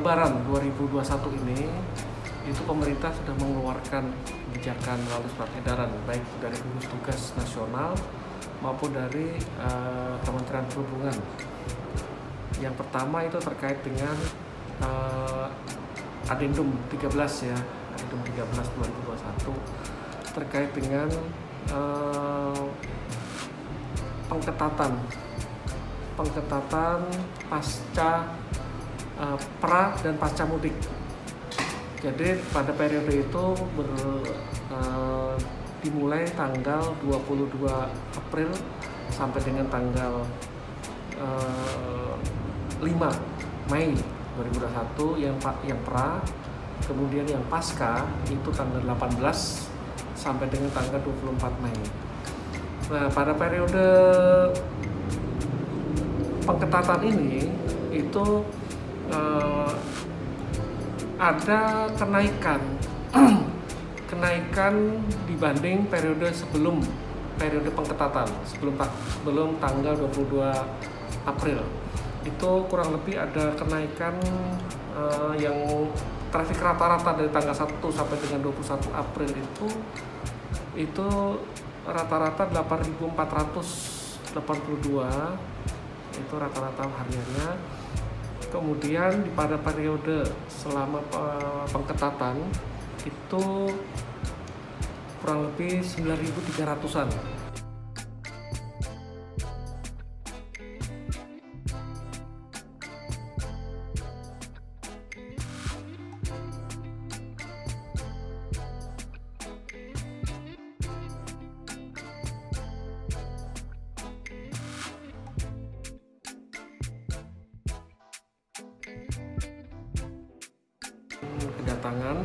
Lebaran 2021 ini itu pemerintah sudah mengeluarkan kebijakan melalui surat edaran baik dari gugus tugas nasional maupun dari Kementerian Perhubungan. Yang pertama itu terkait dengan Adendum 13 ya, Adendum 13 2021 terkait dengan pengketatan pasca pra dan pasca mudik. Jadi pada periode itu dimulai tanggal 22 April sampai dengan tanggal 5 Mei 2021 yang pra, kemudian yang pasca itu tanggal 18 sampai dengan tanggal 24 Mei. Nah, pada periode pengketatan ini itu ada kenaikan dibanding periode sebelum periode pengketatan sebelum tanggal 22 April. Itu kurang lebih ada kenaikan yang trafik rata-rata dari tanggal 1 sampai dengan 21 April itu rata-rata 8.482 itu rata-rata hariannya. Kemudian pada periode selama pengketatan itu kurang lebih 9.300-an. Kedatangan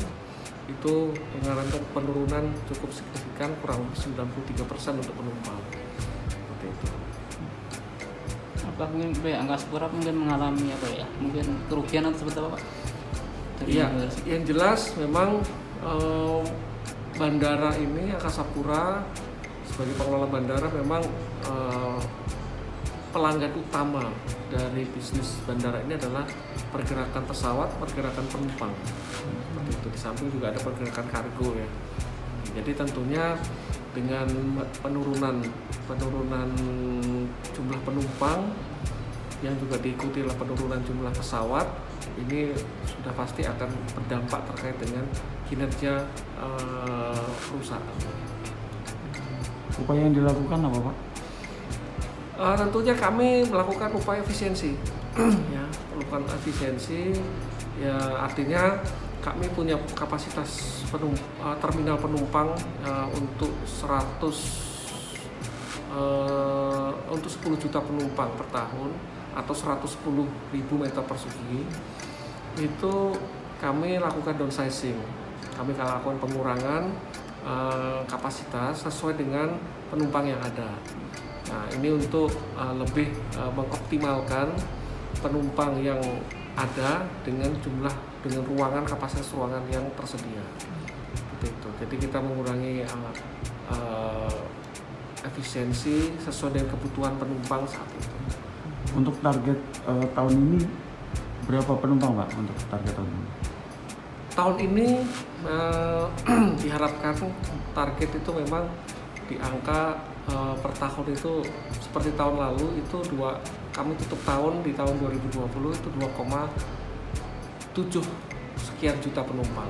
itu mengalami penurunan cukup signifikan, kurang lebih 93% untuk penumpang. Seperti itu. Apakah mungkin Angkasa Pura mungkin mengalami mungkin kerugian atau seperti apa, Pak? Iya, yang jelas memang bandara ini Angkasa Pura sebagai pengelola bandara memang pelanggan utama dari bisnis bandara ini adalah pergerakan pesawat, pergerakan penumpang. Seperti itu. Di samping juga ada pergerakan kargo ya. Jadi tentunya dengan penurunan jumlah penumpang yang juga diikuti oleh penurunan jumlah pesawat, ini sudah pasti akan berdampak terkait dengan kinerja perusahaan. Upaya yang dilakukan apa, Pak? Tentunya kami melakukan upaya efisiensi, ya, melakukan efisiensi, ya artinya kami punya kapasitas terminal penumpang untuk 10 juta penumpang per tahun atau 110.000 meter persegi. Itu kami lakukan downsizing, kami lakukan pengurangan kapasitas sesuai dengan penumpang yang ada. Nah, ini untuk lebih mengoptimalkan penumpang yang ada dengan ruangan, kapasitas ruangan yang tersedia. Seperti itu. Jadi kita mengurangi efisiensi sesuai dengan kebutuhan penumpang saat itu. Untuk target tahun ini berapa penumpang, Pak? Untuk target tahun ini? Tahun ini diharapkan target itu memang di angka per tahun itu seperti tahun lalu itu kami tutup tahun di tahun 2020 itu 2,7 sekian juta penumpang.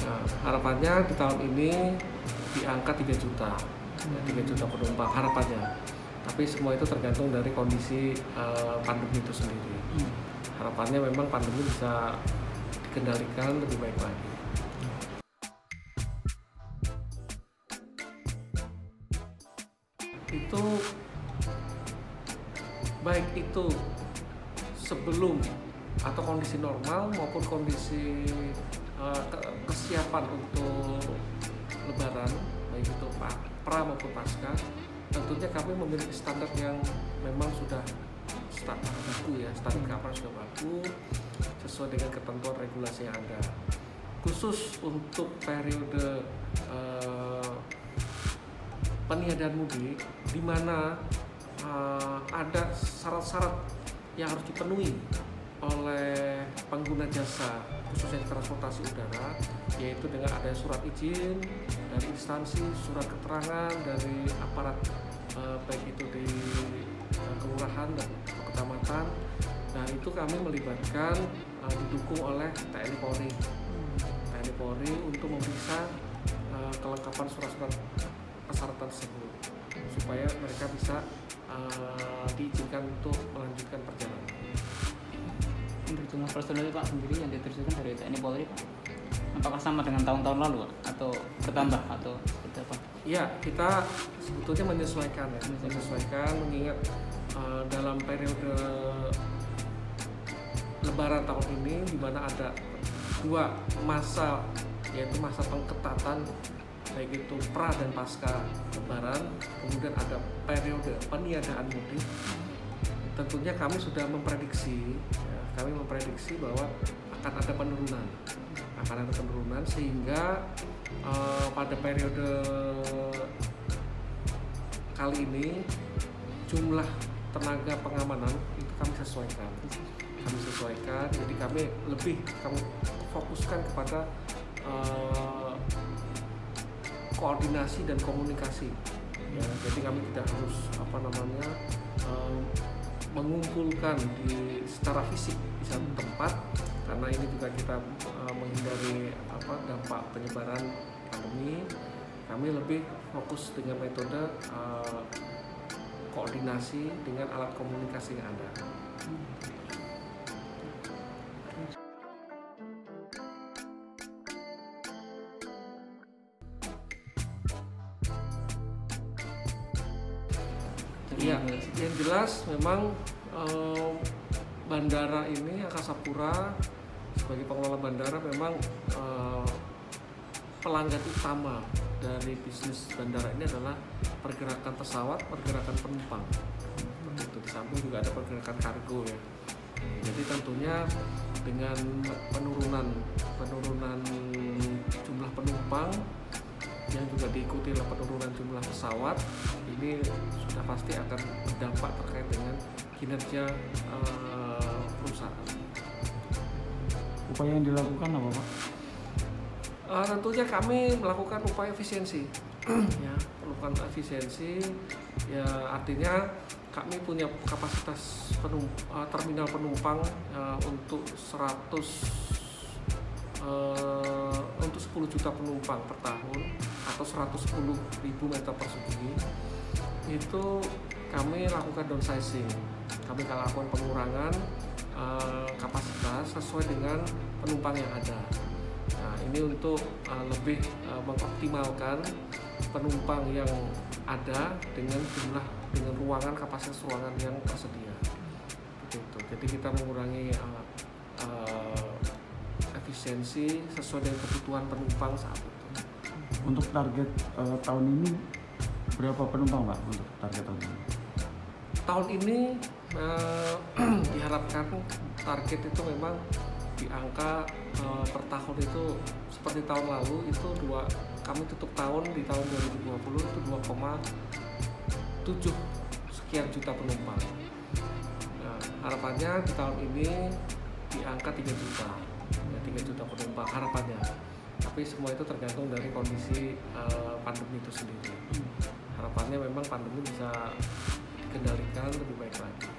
Nah, harapannya di tahun ini di angka 3 juta, ya, 3 juta penumpang harapannya. Tapi semua itu tergantung dari kondisi pandemi itu sendiri. Harapannya memang pandemi bisa dikendalikan lebih baik lagi. Itu baik itu sebelum atau kondisi normal maupun kondisi kesiapan untuk Lebaran, baik itu pra maupun pasca, tentunya kami memiliki standar yang memang sudah standar baku ya, standar keamanan sudah baku sesuai dengan ketentuan regulasi yang ada. Khusus untuk periode peniadaan mudik, di mana ada syarat-syarat yang harus dipenuhi oleh pengguna jasa khususnya transportasi udara, yaitu dengan ada surat izin dari instansi, surat keterangan dari aparat baik itu di kelurahan dan kecamatan. Nah itu kami melibatkan didukung oleh TNI Polri untuk memeriksa kelengkapan surat-surat persyaratan tersebut supaya mereka bisa diizinkan untuk melanjutkan perjalanan. Untuk jumlah personel Pak sendiri yang diterjunkan dari TNI Polri Pak, apakah sama dengan tahun-tahun lalu Pak? Atau bertambah atau seperti apa? Ya, kita sebetulnya menyesuaikan mengingat dalam periode Lebaran tahun ini di mana ada dua masa, yaitu masa pengetatan baik itu pra dan pasca Lebaran, kemudian ada periode peniadaan mudik. Tentunya kami sudah memprediksi bahwa akan ada penurunan sehingga pada periode kali ini jumlah tenaga pengamanan itu kami sesuaikan, jadi kami fokuskan kepada koordinasi dan komunikasi ya, jadi kami tidak harus mengumpulkan secara fisik di satu tempat, karena ini juga kita menghindari dampak penyebaran pandemi. Kami lebih fokus dengan metode koordinasi dengan alat komunikasi yang ada. Ya, yang jelas memang bandara ini Angkasa Pura sebagai pengelola bandara memang pelanggan utama dari bisnis bandara ini adalah pergerakan pesawat, pergerakan penumpang. Begitu, di samping juga ada pergerakan kargo ya. Jadi tentunya dengan penurunan jumlah penumpang yang juga diikuti oleh penurunan jumlah pesawat, ini sudah pasti akan berdampak terkait dengan kinerja perusahaan. Upaya yang dilakukan apa Pak? Tentunya kami melakukan upaya efisiensi, ya, melakukan efisiensi, ya artinya kami punya kapasitas terminal penumpang untuk 10 juta penumpang per tahun atau 110.000 meter persegi. Itu kami lakukan downsizing, kami lakukan pengurangan kapasitas sesuai dengan penumpang yang ada. Nah, ini untuk lebih mengoptimalkan penumpang yang ada dengan kapasitas ruangan yang tersedia. Begitu. Jadi kita mengurangi efisiensi sesuai dengan kebutuhan penumpang saat itu. Untuk target tahun ini berapa penumpang Pak untuk target tahun ini? Tahun ini diharapkan target itu memang di angka per tahun itu seperti tahun lalu itu kami tutup tahun di tahun 2020 itu 2,7 sekian juta penumpang. Nah, harapannya di tahun ini di angka 3 juta. 3 juta penumpang harapannya, tapi semua itu tergantung dari kondisi pandemi itu sendiri. Harapannya memang pandemi bisa dikendalikan lebih baik lagi.